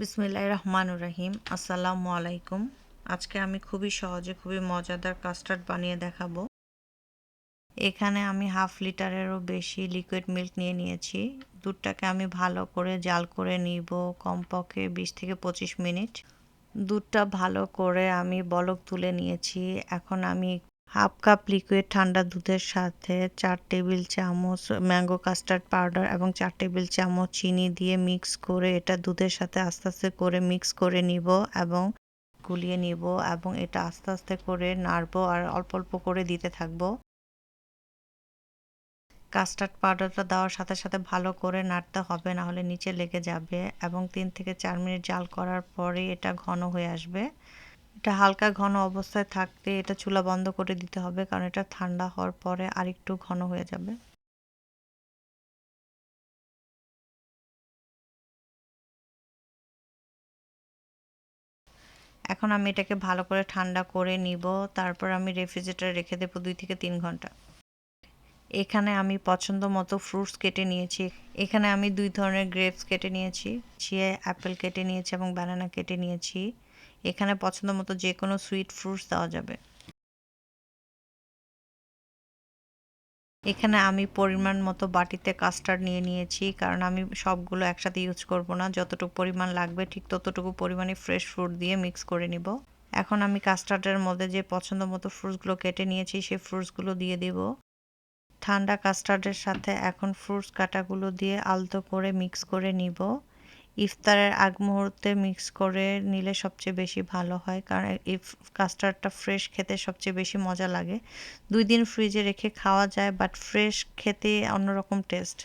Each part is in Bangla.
বিসমিল্লাহির রহমানির রহিম। আসসালামু আলাইকুম। আজকে আমি খুবই সহজে খুবই মজাদার কাস্টার্ড বানিয়ে দেখাবো। এখানে আমি 1/2 লিটারেরও বেশি লিকুইড মিল্ক নিয়ে নিয়েছি। দুধটাকে আমি ভালো করে জাল করে নিব কমপক্ষে 20 থেকে 25 মিনিট। দুধটা ভালো করে আমি বলক তুলে নিয়েছি। এখন আমি 1/2 কাপ লিকুইড ঠান্ডা দুধের সাথে 4 টেবিল চামচ ম্যাঙ্গো কাস্টার্ড পাউডার এবং 4 টেবিল চামচ চিনি দিয়ে মিক্স করে এটা দুধের সাথে আস্তে আস্তে করে মিক্স করে নিব এবং গুলিয়ে নিব এবং এটা আস্তে আস্তে করে নাড়বো আর অল্প অল্প করে দিতে থাকবো। কাস্টার্ড পাউডারটা দেওয়ার সাথে সাথে ভালো করে নাড়তে হবে, না হলে নিচে লেগে যাবে এবং 3 থেকে 4 মিনিট জাল করার পরে এটা ঘন হয়ে আসবে। এটা হালকা ঘন অবস্থায় থাকতে এটা চুলা বন্ধ করে দিতে হবে, কারণ এটা ঠান্ডা হওয়ার পরে আরেকটু ঘন হয়ে যাবে। এখন আমি এটাকে ভালো করে ঠান্ডা করে নিব, তারপর আমি রেফ্রিজারেটরে রেখে দেবো 2 থেকে 3 ঘন্টা। এখানে আমি পছন্দ মতো ফ্রুটস কেটে নিয়েছি। এখানে আমি 2 ধরনের গ্রেপস কেটে নিয়েছি, অ্যাপেল কেটে নিয়েছি এবং ব্যানানা কেটে নিয়েছি। এখানে পছন্দ মতো যে কোনো সুইট ফ্রুটস দেওয়া যাবে। এখানে আমি পরিমাণ মতো বাটিতে কাস্টার্ড নিয়ে নিয়েছি, কারণ আমি সবগুলো একসাথে ইউজ করব না। যতটুকু পরিমাণ লাগবে ঠিক ততটুকু পরিমাণে ফ্রেশ ফ্রুট দিয়ে মিক্স করে নিব। এখন আমি কাস্টার্ডের মধ্যে যে পছন্দ মতো ফ্রুটসগুলো কেটে নিয়েছি সেই ফ্রুটসগুলো দিয়ে দিব। ঠান্ডা কাস্টার্ডের সাথে এখন ফ্রুটস কাটাগুলো দিয়ে আলতো করে মিক্স করে নিব। ইফতারের আগ মুহূর্তে মিক্স করে নিলে সবচেয়ে বেশি ভালো হয়, কারণ কাস্টার্ডটা ফ্রেশ খেতে সবচেয়ে বেশি মজা লাগে। 2 দিন ফ্রিজে রেখে খাওয়া যায়, বাট ফ্রেশ খেতে অন্যরকম টেস্ট।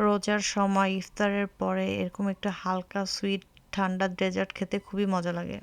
রোজার সময় ইফতারের পরে এরকম একটা হালকা সুইট ঠান্ডা ডেজার্ট খেতে খুবই মজা লাগে।